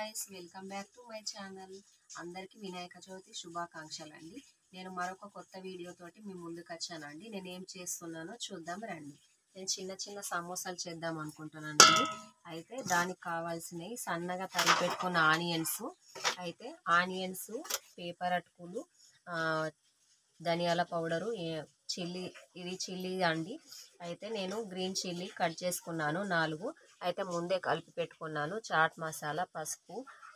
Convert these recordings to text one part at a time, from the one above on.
Guys, welcome back to my channel. అందరికీ వినాయక చవితి శుభాకాంక్షలు అండి. నేను మరొక కొత్త వీడియో తోటి మీ ముందుకు వచ్చానండి. నేను ఏం చేస్తున్నానో చూద్దాం రండి. నేను చిన్న చిన్న సమోసాలు చేద్దాం అనుకుంటున్నానండి. అయితే దానికి కావాల్సినవి సన్నగా తరిగి పెట్టుకున్న ఆనియన్స్, పేపర్ అటుకులు, ధనియాల పౌడరు, ఇది చిల్లీ అండి. అయితే నేను గ్రీన్ చిల్లీ కట్ చేసుకున్నాను 4. అయితే ముందే కలిపి పెట్టుకున్నాను. చాట్ మసాలా, పసుపు,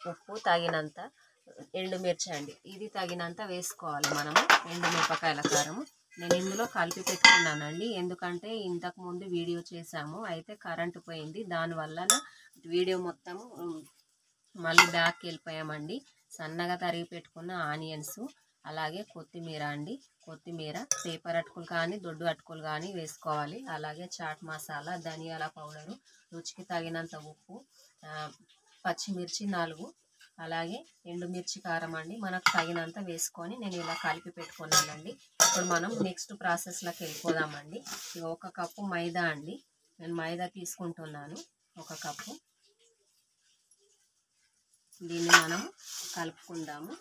ఉప్పు, తగినంత ఎండుమిర్చి అండి. ఇది తగినంత వేసుకోవాలి మనము. ఎండుమిరపకాయల కారం నేను ఇందులో కలిపి పెట్టుకున్నానండి. ఎందుకంటే ఇంతకుముందు వీడియో చేసాము, అయితే కరెంటు పోయింది. దానివల్ల వీడియో మొత్తం మళ్ళీ బ్యాక్కి వెళ్ళిపోయామండి. సన్నగా తరిగి పెట్టుకున్న ఆనియన్స్, అలాగే కొత్తిమీర అండి. కొత్తిమీర, పేపర్ అటుకులు కానీ దొడ్డు అటుకులు కానీ వేసుకోవాలి. అలాగే చాట్ మసాలా, ధనియాల పౌడరు, రుచికి తగినంత ఉప్పు, పచ్చిమిర్చి 4, అలాగే ఎండుమిర్చి కారం అండి మనకు తగినంత వేసుకొని నేను ఇలా కలిపి పెట్టుకున్నానండి. ఇప్పుడు మనం నెక్స్ట్ ప్రాసెస్లోకి వెళ్ళిపోదామండి. 1 కప్పు మైదా అండి. నేను మైదా తీసుకుంటున్నాను 1 కప్పు. దీన్ని మనం కలుపుకుందాము.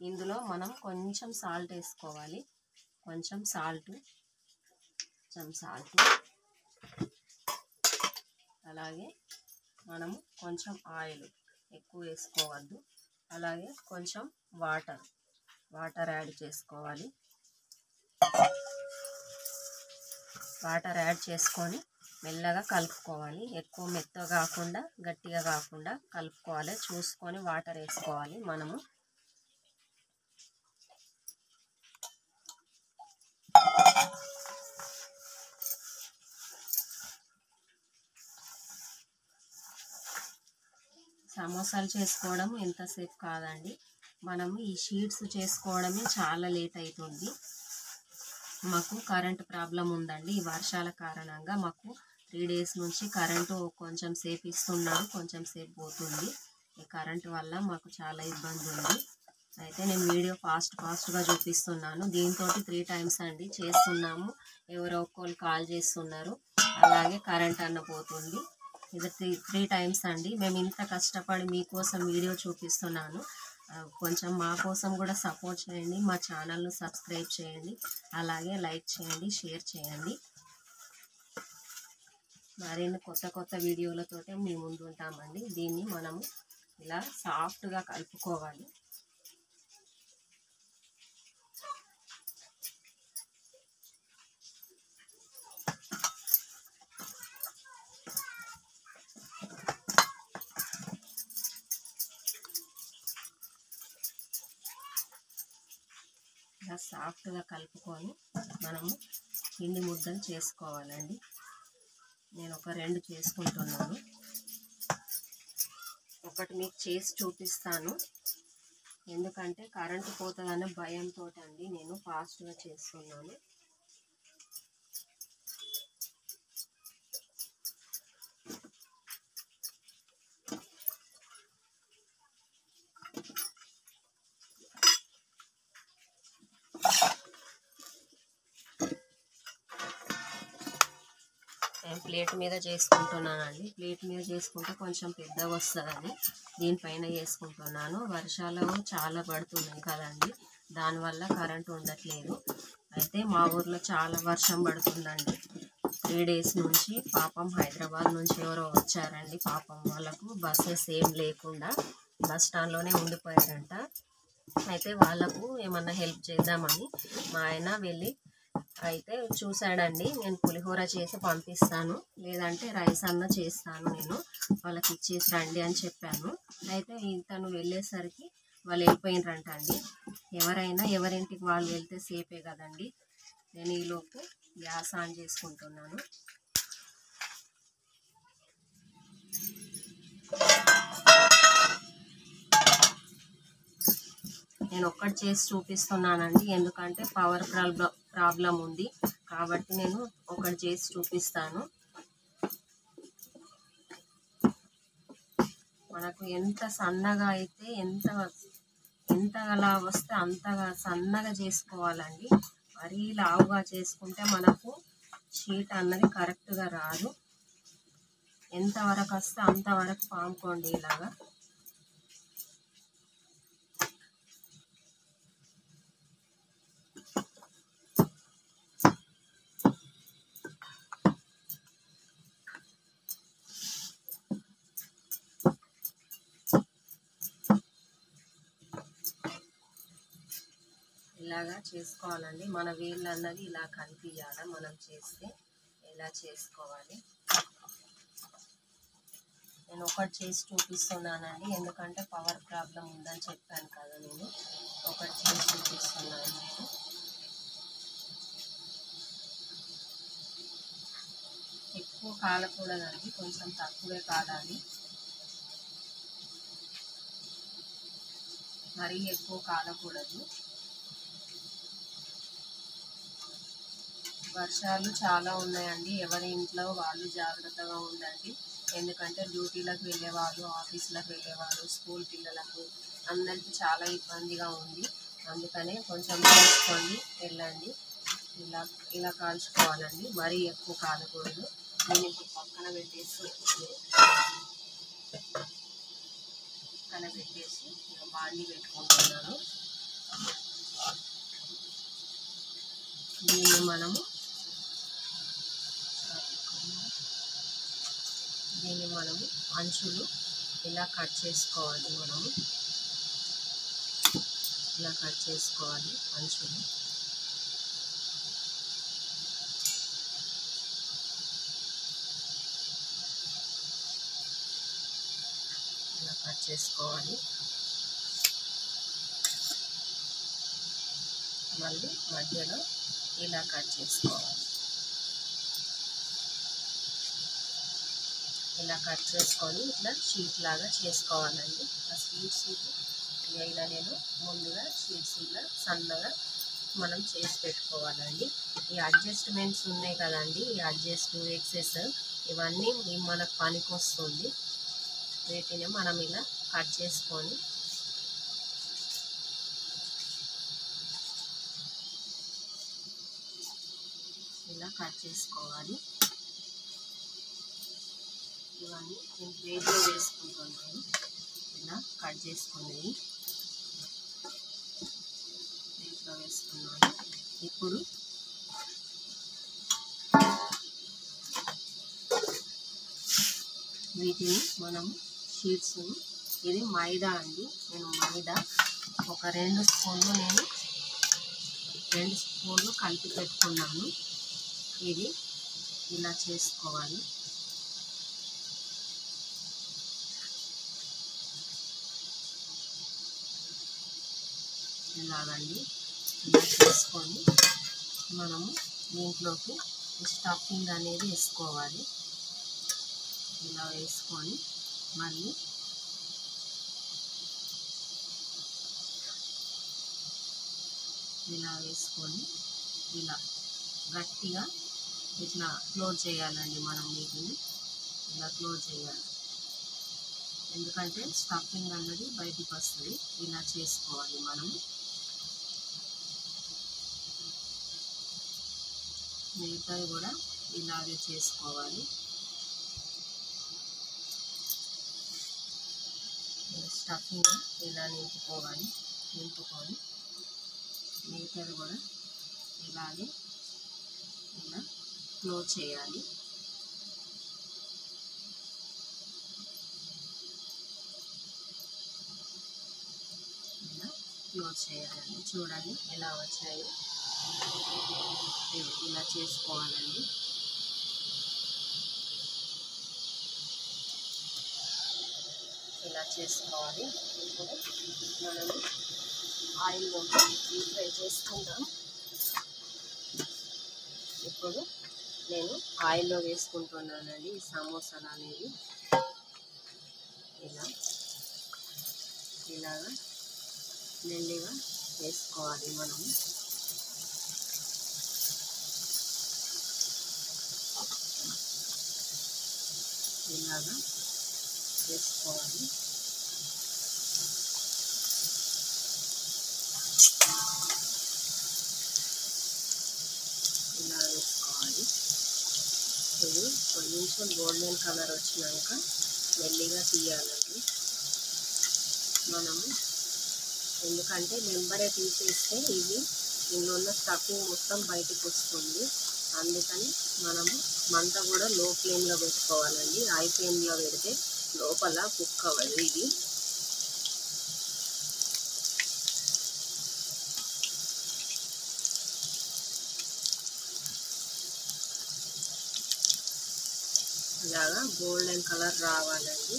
ఇందులో మనం కొంచెం సాల్ట్ వేసుకోవాలి. కొంచెం సాల్ట్, అలాగే మనము కొంచెం ఆయిల్, ఎక్కువ వేసుకోవద్దు. అలాగే కొంచెం వాటర్ యాడ్ చేసుకోవాలి. వాటర్ యాడ్ చేసుకొని మెల్లగా కలుపుకోవాలి. ఎక్కువ మెత్తగా కాకుండా గట్టిగా కాకుండా కలుపుకోవాలి. చూసుకొని వాటర్ వేసుకోవాలి మనము. సమోసాలు చేసుకోవడం ఎంతసేపు కాదండి. మనము ఈ షీట్స్ చేసుకోవడమే చాలా లేట్ అవుతుంది. మాకు కరెంటు ప్రాబ్లం ఉందండి. ఈ వర్షాల కారణంగా మాకు 3 డేస్ నుంచి కరెంటు కొంచెం సేపు ఇస్తున్నారు, కొంచెం సేపు పోతుంది. ఈ కరెంటు వల్ల మాకు చాలా ఇబ్బంది ఉంది. అయితే నేను వీడియో ఫాస్ట్గా చూపిస్తున్నాను. దీంతో 3 టైమ్స్ అండి చేస్తున్నాము. ఎవరో ఒక్కరు కాల్ చేస్తున్నారు, అలాగే కరెంట్ అన్న పోతుంది. ఇది 3 టైమ్స్ అండి. మేము ఇంత కష్టపడి మీకోసం వీడియో చూపిస్తున్నాను. కొంచెం మా కోసం కూడా సపోర్ట్ చేయండి. మా ఛానల్ను సబ్స్క్రైబ్ చేయండి, అలాగే లైక్ చేయండి, షేర్ చేయండి. మరిన్ని కొత్త వీడియోలతోటే మీ ముందు ఉంటామండి. దీన్ని మనము ఇలా సాఫ్ట్గా కలుపుకోవాలి. ఇలా సాఫ్ట్గా కలుపుకొని మనము పిండి ముద్దలు చేసుకోవాలండి. నేను ఒక 2 చేసుకుంటున్నాను. ఒకటి మీకు చేసి చూపిస్తాను. ఎందుకంటే కరెంటు పోతుందనే భయంతో అండి నేను ఫాస్ట్గా చేస్తున్నాను. నేను ప్లేట్ మీద చేసుకుంటున్నానండి. ప్లేట్ మీద చేసుకుంటే కొంచెం పెద్దగా వస్తుందని దీనిపైన చేసుకుంటున్నాను. వర్షాలు చాలా పడుతున్నాయి కదండి, దానివల్ల కరెంటు ఉండట్లేదు. అయితే మా ఊర్లో చాలా వర్షం పడుతుందండి 3 డేస్ నుంచి. పాపం హైదరాబాద్ నుంచి ఎవరో వచ్చారండి. పాపం వాళ్ళకు బస్సెస్ ఏం లేకుండా బస్ స్టాండ్లోనే ఉండిపోయారంట. అయితే వాళ్ళకు ఏమన్నా హెల్ప్ చేద్దామని మా ఆయన వెళ్ళి అయితే చూశాడండి. నేను పులిహోర చేసి పంపిస్తాను, లేదంటే రైస్ అన్న చేస్తాను, నేను వాళ్ళకి ఇచ్చేసి రండి అని చెప్పాను. అయితే తను వెళ్ళేసరికి వాళ్ళు వెళ్ళిపోయినరంట అండి. ఎవరైనా ఎవరింటికి వాళ్ళు వెళ్తే సేఫే కదండి. నేను ఈలోపు గ్యాస్ ఆన్ చేసుకుంటున్నాను. నేను ఒక్కటి చేసి చూపిస్తున్నానండి, ఎందుకంటే పవర్ ప్రాబ్లం ఉంది కాబట్టి నేను ఒకటి చేసి చూపిస్తాను. మనకు ఎంత సన్నగా అయితే ఎంత అలా వస్తే అంతగా సన్నగా చేసుకోవాలండి. మరీ లావుగా చేసుకుంటే మనకు షీట్ అన్నది కరెక్ట్గా రాదు. ఎంతవరకు వస్తే అంతవరకు పాముకోండి ఇలాగా. ఇలా చేసుకోవాలండి. మన వేళ్ళు అన్నది ఇలా కనిపించాలి. మనం చేస్తే ఇలా చేసుకోవాలి. నేను ఒకటి చేసి చూపిస్తున్నానండి, ఎందుకంటే పవర్ ప్రాబ్లం ఉందని చెప్పాను కదా. నేను ఒకటి చేసి చూపిస్తున్నాను. నేను ఎక్కువ కాలకూడదండి, కొంచెం తక్కువే కాలాలి. మరీ ఎక్కువ కాలకూడదు. వర్షాలు చాలా ఉన్నాయండి. ఎవరి ఇంట్లో వాళ్ళు జాగ్రత్తగా ఉండండి. ఎందుకంటే డ్యూటీలకు వెళ్ళేవాళ్ళు, ఆఫీసులకు వెళ్ళేవాళ్ళు, స్కూల్ పిల్లలకు అందరికీ చాలా ఇబ్బందిగా ఉంది. అందుకనే కొంచెం చూసుకొని వెళ్ళండి. ఇలా కాల్చుకోవాలండి, మరీ ఎక్కువ కాలకూడదు. నేను ఇప్పుడు పక్కన పెట్టేసి బాండి పెట్టుకుంటున్నాను. దీన్ని మనము అంచులు ఇలా కట్ చేసుకోవాలి. ఇలా కట్ చేసుకోవాలి అంచులు. ఇలా కట్ చేసుకోవాలి. మళ్ళీ మధ్యలో ఇలా కట్ చేసుకోవాలి. ఇలా కట్ చేసుకొని ఇట్లా షీట్ లాగా చేసుకోవాలండి. ఆ షీట్ ఇలా నేను ముందుగా షీట్స్ ఇలా సన్నగా మనం చేసి పెట్టుకోవాలండి. ఈ అడ్జస్ట్మెంట్స్ ఉన్నాయి కదండి, ఈ అడ్జస్ట్ ఎక్సెస్ ఇవన్నీ మనకు పనికి వస్తుంది. వీటిని మనం ఇలా కట్ చేసుకొని ఇలా కట్ చేసుకోవాలి. ఇవన్నీ నేను ప్లేట్లో వేసుకుంటున్నాను. ఇలా కట్ చేసుకునేవి ప్లేట్లో వేసుకున్నాను. ఇప్పుడు వీటిని మనం షీట్స్, ఇది మైదా అండి. నేను మైదా ఒక 2 స్పూన్లు కలిపి పెట్టుకున్నాను. ఇది ఇలా చేసుకోవాలి. ఇలాగండి ఇలా చేసుకొని మనము దీంట్లోకి స్టఫింగ్ అనేది వేసుకోవాలి. ఇలా వేసుకొని మళ్ళీ ఇలా వేసుకొని ఇలా గట్టిగా ఇట్లా క్లోజ్ చేయాలండి. మనం వీటిని ఇలా క్లోజ్ చేయాలి, ఎందుకంటే స్టఫింగ్ అన్నది బయటికి వస్తుంది. ఇలా చేసుకోవాలి. మనము మిగతాది కూడా ఇలాగే చేసుకోవాలి. స్టఫింగ్ ఇలా నింపుకొని మిగతాది కూడా ఇలాగే ఇలా క్లోజ్ చేయాలి. ఇలా క్లోజ్ చేయాలండి. చూడండి ఎలా వచ్చాయి. ఇలా చేసుకోవాలండి. ఇలా చేసుకోవాలి. ఇప్పుడు మనం ఆయిల్లో డీప్ ఫ్రై చేసుకుందాం. ఇప్పుడు నేను ఆయిల్లో వేసుకుంటున్నానండి ఈ సమోసాలు అనేవి. ఇలాగా మెల్లిగా వేసుకోవాలి. మనము ఇలాగా వేసుకోవాలి. ఇలా వేసుకోవాలి. ఇది కొంచెం గోల్డెన్ కలర్ వచ్చినాక మెల్లిగా తీయాలండి మనము. ఎందుకంటే నెంబరే తీసేస్తే ఇది ఇందులో ఉన్న స్టఫింగ్ మొత్తం బయటకు వస్తుంది. అందుకని మనము మంట కూడా లో ఫ్లేమ్లో పెట్టుకోవాలండి. హై ఫ్లేమ్లో పెడితే లోపల కుక్ అవ్వదు. ఇది ఇలాగా గోల్డెన్ కలర్ రావాలండి.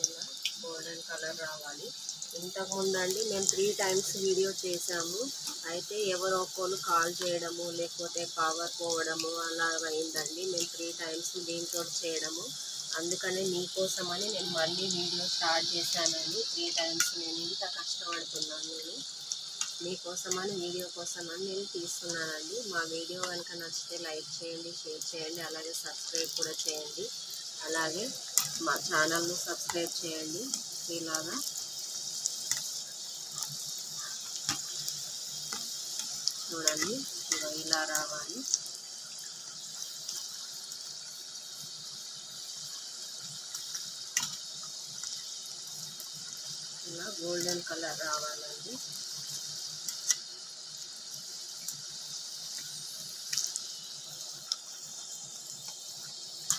ఇలా గోల్డెన్ కలర్ రావాలి. ఇంతకుముందు అండి మేము 3 టైమ్స్ వీడియో చేసాము. అయితే ఎవరో ఒకరు కాల్ చేయడము లేకపోతే పవర్ పోవడము అలాగ అయిందండి. మేము 3 టైమ్స్ దీంతో చేయడము. అందుకనే మీకోసమని నేను మళ్ళీ వీడియో స్టార్ట్ చేశానండి. 3 టైమ్స్ నేను ఇంత కష్టపడుతున్నాను. నేను మీకోసమని వీడియో కోసమని నేను తీస్తున్నానండి. మా వీడియో కనుక నచ్చితే లైక్ చేయండి, షేర్ చేయండి, అలాగే సబ్స్క్రైబ్ కూడా చేయండి. అలాగే మా ఛానల్ను సబ్స్క్రైబ్ చేయండి. ఇలాగా చూడండి, ఇలా రావాలి. ఇలా గోల్డెన్ కలర్ రావాలండి.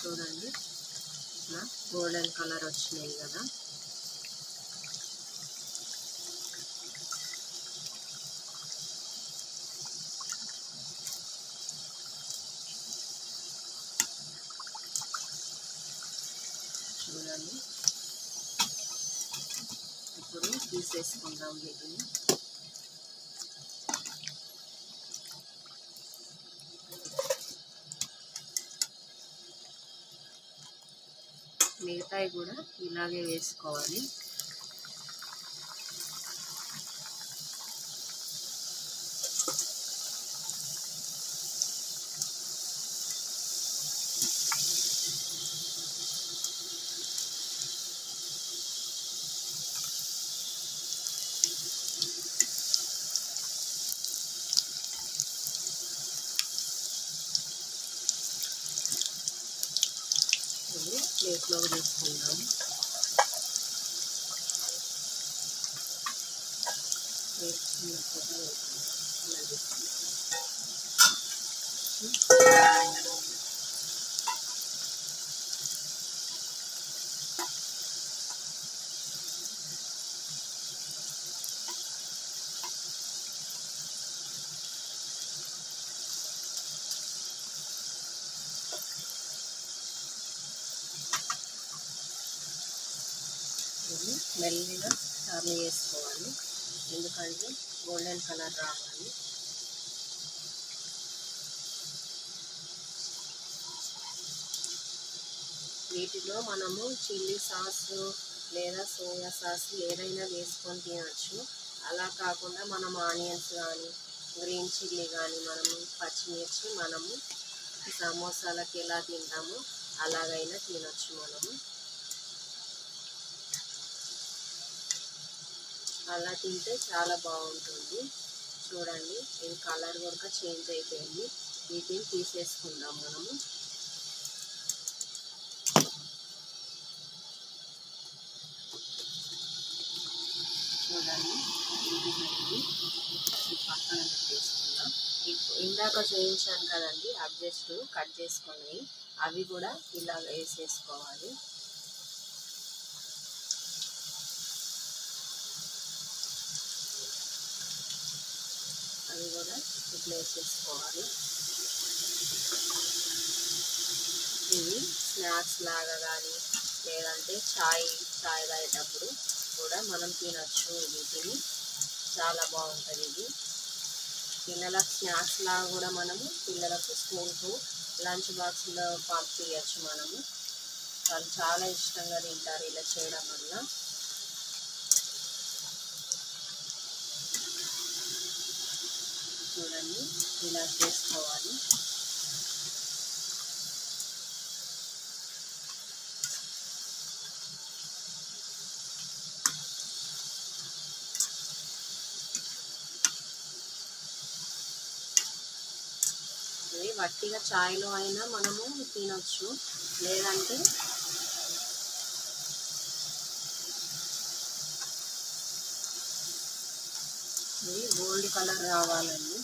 చూడండి, ఇట్లా గోల్డెన్ కలర్ వచ్చినాయి కదా. చూడండి, ఇప్పుడు తీసేసుకుందాం వీటిని. మిగతాయి కూడా ఇలాగే వేసుకోవాలి. ఇది ప్లేట్లో తీసుకుందాము. ఇది మెల్లిగా టర్న్ చేసుకోవాలి, ఎందుకంటే గోల్డెన్ కలర్ రావాలి. వీటిలో మనము చిల్లీ సాస్ లేదా సోయా సాస్ ఏదైనా వేసుకొని తినచ్చు. అలా కాకుండా మనం ఆనియన్స్ కానీ గ్రీన్ చిల్లీ కానీ మనము పచ్చిమిర్చి మనము సమోసాలకి ఎలా తింటామో అలాగైనా తినచ్చు. మనము అలా తింటే చాలా బాగుంటుంది. చూడండి, ఇది కలర్ కూడా చేంజ్ అయిపోయింది. వీటిని తీసేసుకుందాం మనము. చూడండి, ఇది పక్కన పెట్టేసుకుందాం. ఇందాక చూపించాను కదండి అడ్జస్ట్ కట్ చేసుకుని, అవి కూడా ఇలా వేసేసుకోవాలి. అవి కూడా ఇట్లా వేసేసుకోవాలి. ఇవి స్నాక్స్ లాగా కానీ లేదంటే చాయ్ తాగేటప్పుడు కూడా మనం తినచ్చు. వీటిని చాలా బాగుంటుంది. ఇది పిల్లలకు స్నాక్స్ లాగా కూడా మనము పిల్లలకు స్కూల్కు లంచ్ బాక్స్లో పంపించచ్చు. మనము వాళ్ళు చాలా ఇష్టంగా తింటారు ఇలా చేయడం వల్ల. చూడండి, ఇలా చేసుకోవాలి. ఇది వట్టిగా చాయ్లో అయినా మనము తినొచ్చు, లేదంటే ఇది గోల్డ్ కలర్ రావాలండి.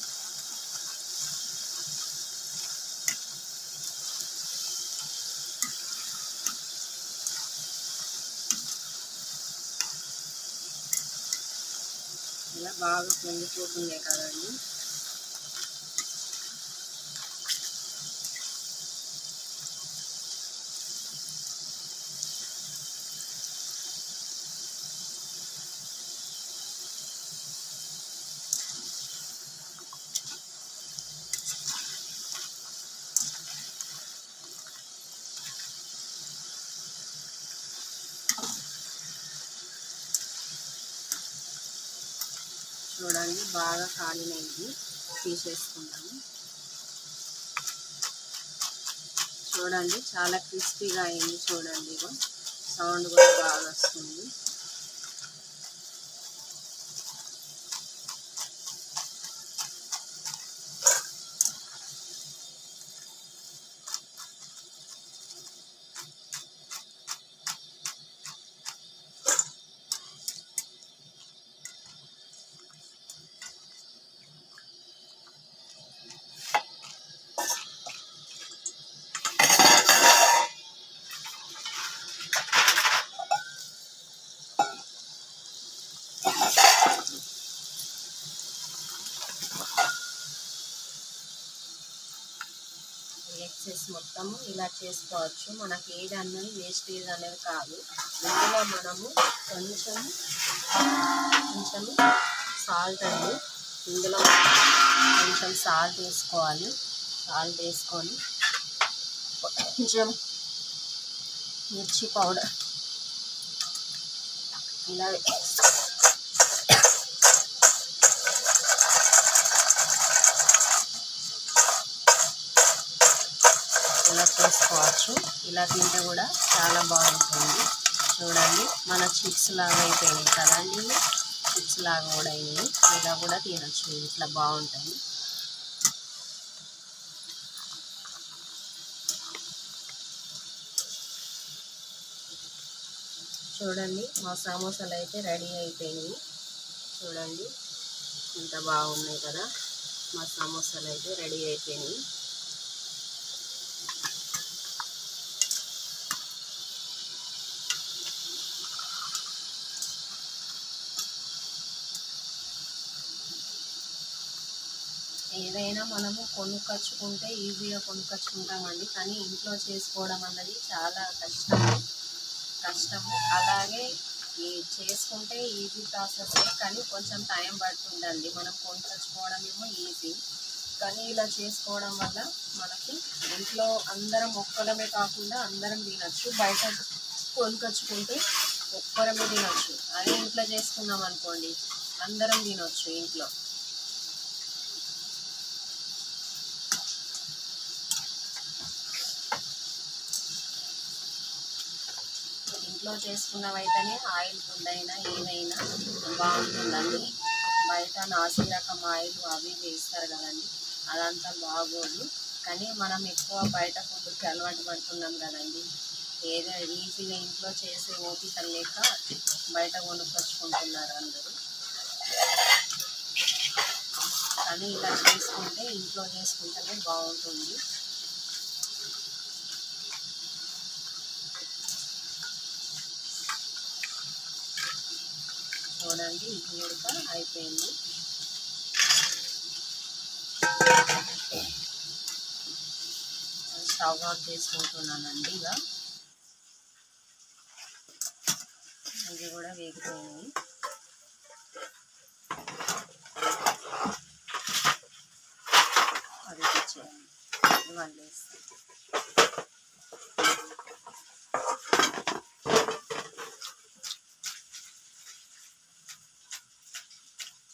ఇలా బాగా పొంగిపోతున్నాయి కదండి. చూడండి బాగా కాలినవి తీసేసుకుంటాము. చూడండి చాలా క్రిస్పీగా అయింది. చూడండి ఇగో సౌండ్ కూడా బాగా వస్తుంది. ఎగ్సెస్ మొత్తము ఇలా చేసుకోవచ్చు. మనకి ఏది అన్నది వేస్టేజ్ అనేది కాదు. ఇందులో మనము కొంచెం సాల్ట్ అండి, ఇందులో కొంచెం సాల్ట్ వేసుకోవాలి. సాల్ట్ వేసుకొని కొంచెం మిర్చి పౌడర్ ఇలా చేసుకోవచ్చు. ఇలా తింటే కూడా చాలా బాగుంటుంది. చూడండి మన చిప్స్ లాగా అయిపోయినాయి కదండి. చిప్స్ లాగా కూడా అయినాయి. ఇలా కూడా తినచ్చు. ఇట్లా బాగుంటాయి. చూడండి మా సమోసాలు అయితే రెడీ అయిపోయినాయి. చూడండి ఇంత బాగున్నాయి కదా. మా సమోసాలు అయితే రెడీ అయిపోయినాయి. ఏదైనా మనము కొనుక్కొచ్చుకుంటే ఈజీగా కొనుక్కొచ్చుకుంటామండి. కానీ ఇంట్లో చేసుకోవడం అన్నది చాలా కష్టము. అలాగే ఈ చేసుకుంటే ఈజీ ప్రాసెస్, కానీ కొంచెం టైం పడుతుందండి. మనం కొనుక్కొచ్చుకోవడం ఏమో ఈజీ, కానీ ఇలా చేసుకోవడం వల్ల మనకి ఇంట్లో అందరం ఒక్కరమే కాకుండా అందరం తినచ్చు. బయట కొనుక్కొచ్చుకుంటే ఒక్కరమే తినచ్చు. అదే ఇంట్లో చేసుకున్నాం అనుకోండి అందరం తినచ్చు ఇంట్లో. ఇంట్లో చేసుకున్నవైతేనే ఆయిల్ ఫుడ్ అయినా ఏదైనా బాగుంటుందండి. బయట నాసి రకం ఆయిల్ అవి వేస్తారు కదండి, అదంతా బాగోదు. కానీ మనం ఎక్కువ బయట ఫుడ్కి అలవాటు పడుతున్నాం కదండి. ఏదో ఈజీగా ఇంట్లో చేసే ఓపిక లేక బయట కొనుక్కొచ్చుకుంటున్నారు అందరూ. కానీ ఇలా చేసుకుంటే ఇంట్లో చేసుకుంటేనే బాగుంటుంది. చూడండి ఇది ఉడక అయిపోయింది. స్టవ్ ఆఫ్ చేసుకుంటున్నానండి. ఇక ఇది కూడా వేగిపోయింది. అది చేయాలి ఇవన్నీ వేస్తాం.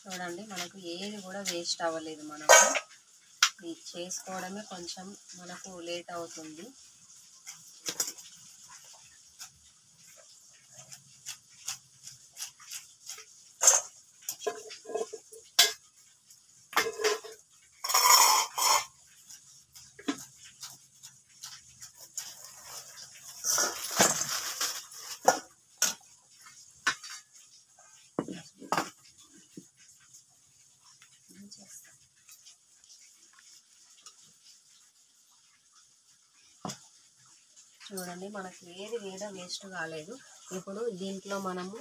చూడండి మనకు ఏది కూడా వేస్ట్ అవ్వలేదు. మనకు ఇది చేసుకోవడమే కొంచెం మనకు లేట్ అవుతుంది. చూడండి మనకు ఏది కూడా వేస్ట్ కాలేదు. ఇప్పుడు దీంట్లో మనము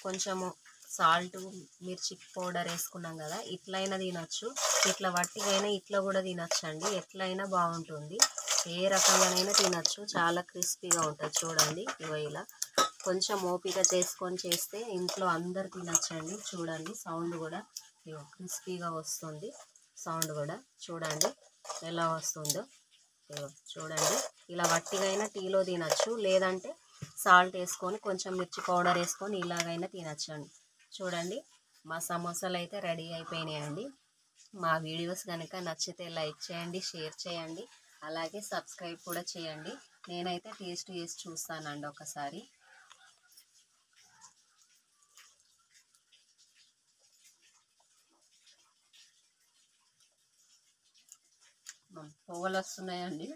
కొంచెము సాల్ట్ మిర్చి పౌడర్ వేసుకున్నాం కదా, ఇట్లయినా తినచ్చు, ఇట్లా వట్టిగైనా ఇట్లా కూడా తినచ్చు అండి. ఎట్లయినా బాగుంటుంది, ఏ రకంగానైనా తినచ్చు. చాలా క్రిస్పీగా ఉంటుంది చూడండి. ఇగో ఇలా కొంచెం ఓపిక చేసుకొని చేస్తే ఇంట్లో అందరు తినచ్చండి. చూడండి సౌండ్ కూడా ఇగో క్రిస్పీగా వస్తుంది. సౌండ్ కూడా చూడండి ఎలా వస్తుందో. ఇగో చూడండి, ఇలా వట్టిగైనా టీలో తినచ్చు, లేదంటే సాల్ట్ వేసుకొని కొంచెం మిర్చి పౌడర్ వేసుకొని ఇలాగైనా తినచ్చు అండి. చూడండి మా సమోసాలు అయితే రెడీ అయిపోయినాయండి. మా వీడియోస్ కనుక నచ్చితే లైక్ చేయండి, షేర్ చేయండి, అలాగే సబ్స్క్రైబ్ కూడా చేయండి. నేనైతే టేస్ట్ చేసి చూస్తానండి ఒకసారి. పొగలు వస్తున్నాయండి,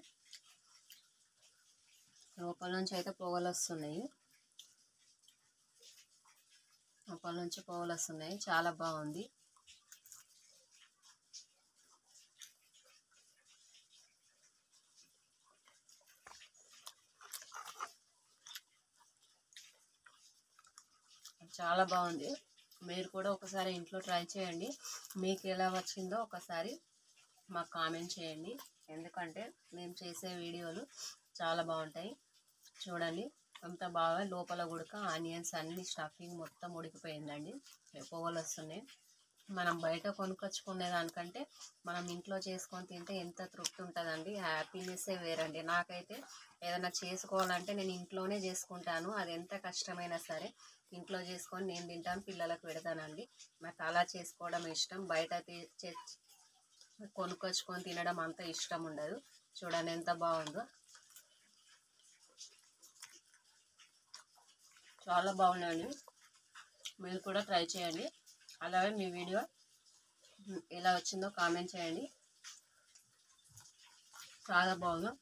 లోపల నుంచి అయితే పొగలు వస్తున్నాయి. లోపల నుంచి పొగలు వస్తున్నాయి, చాలా బాగుంది. చాలా బాగుంది. మీరు కూడా ఒకసారి ఇంట్లో ట్రై చేయండి. మీకు ఎలా వచ్చిందో ఒకసారి మాకు కామెంట్ చేయండి. ఎందుకంటే మేము చేసే వీడియోలు చాలా బాగుంటాయి. చూడండి అంత బాగా లోపల ఉడక ఆనియన్స్ అన్ని స్టఫింగ్ మొత్తం ఉడికిపోయిందండి. పొగలు వస్తున్నాయి. మనం బయట కొనుక్కొచ్చుకునే దానికంటే మనం ఇంట్లో చేసుకొని తింటే ఎంత తృప్తి ఉంటుందండి. హ్యాపీనెస్సే వేరండి. నాకైతే ఏదైనా చేసుకోవాలంటే నేను ఇంట్లోనే చేసుకుంటాను. అది ఎంత కష్టమైనా సరే ఇంట్లో చేసుకొని నేను తింటాను, పిల్లలకు పెడతానండి. నాకు అలా చేసుకోవడం ఇష్టం. బయట కొనుక్కొచ్చుకొని తినడం అంత ఇష్టం ఉండదు. చూడండి ఎంత బాగుందో, చాలా బాగున్నాయండి. మీరు కూడా ట్రై చేయండి. అలాగే మీ వీడియో ఎలా వచ్చిందో కామెంట్ చేయండి. చాలా బాగుంది.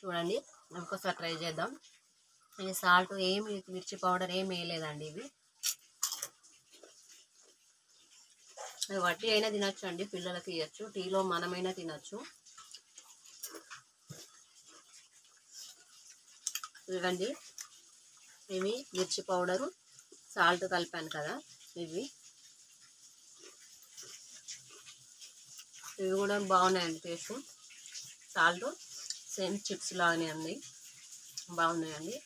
చూడండి ఇంకోసారి ట్రై చేద్దాం. ఇది సాల్ట్ ఏమి మిర్చి పౌడర్ ఏమి వేయలేదండి. ఇవి వట్టి అయినా తినచ్చు అండి, పిల్లలకి ఇవ్వచ్చు, టీలో మనమైనా తినచ్చు. ఇవ్వండి ఇవి మిర్చి పౌడరు సాల్ట్ కలిపాను కదా, ఇవి కూడా బాగున్నాయండి. టేస్ట్ సాల్ట్ సేమ్ చిప్స్ లాగానే అండి, బాగున్నాయండి.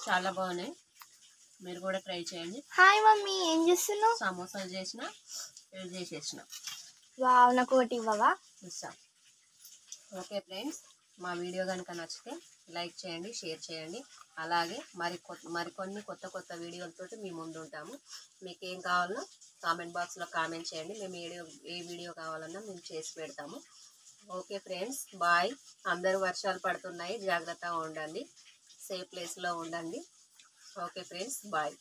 చాలా బాగున్నాయి. మీరు కూడా ట్రై చేయండి. హాయ్ మమ్మీ, ఏం చేస్తున్నావు? సమోసాలు చేసిన, ఇది చేసేసిన. వావ్, నాకు ఒకటి ఇవ్వవా? ఇస్తా. ఓకే ఫ్రెండ్స్, మా వీడియో కనుక నచ్చితే లైక్ చేయండి, షేర్ చేయండి, అలాగే మరికొన్ని కొత్త వీడియోలతో మీ ముందు ఉంటాము. మీకు ఏం కావాలన్నా కామెంట్ బాక్స్లో కామెంట్ చేయండి. మేము ఏ వీడియో కావాలన్నా మేము చేసి పెడతాము. Okay friends, bye. అందరూ వర్షాలు పడుతున్నాయి, జాగ్రత్తగా ఉండండి, సేఫ్ ప్లేస్లో ఉండండి. Okay friends, bye.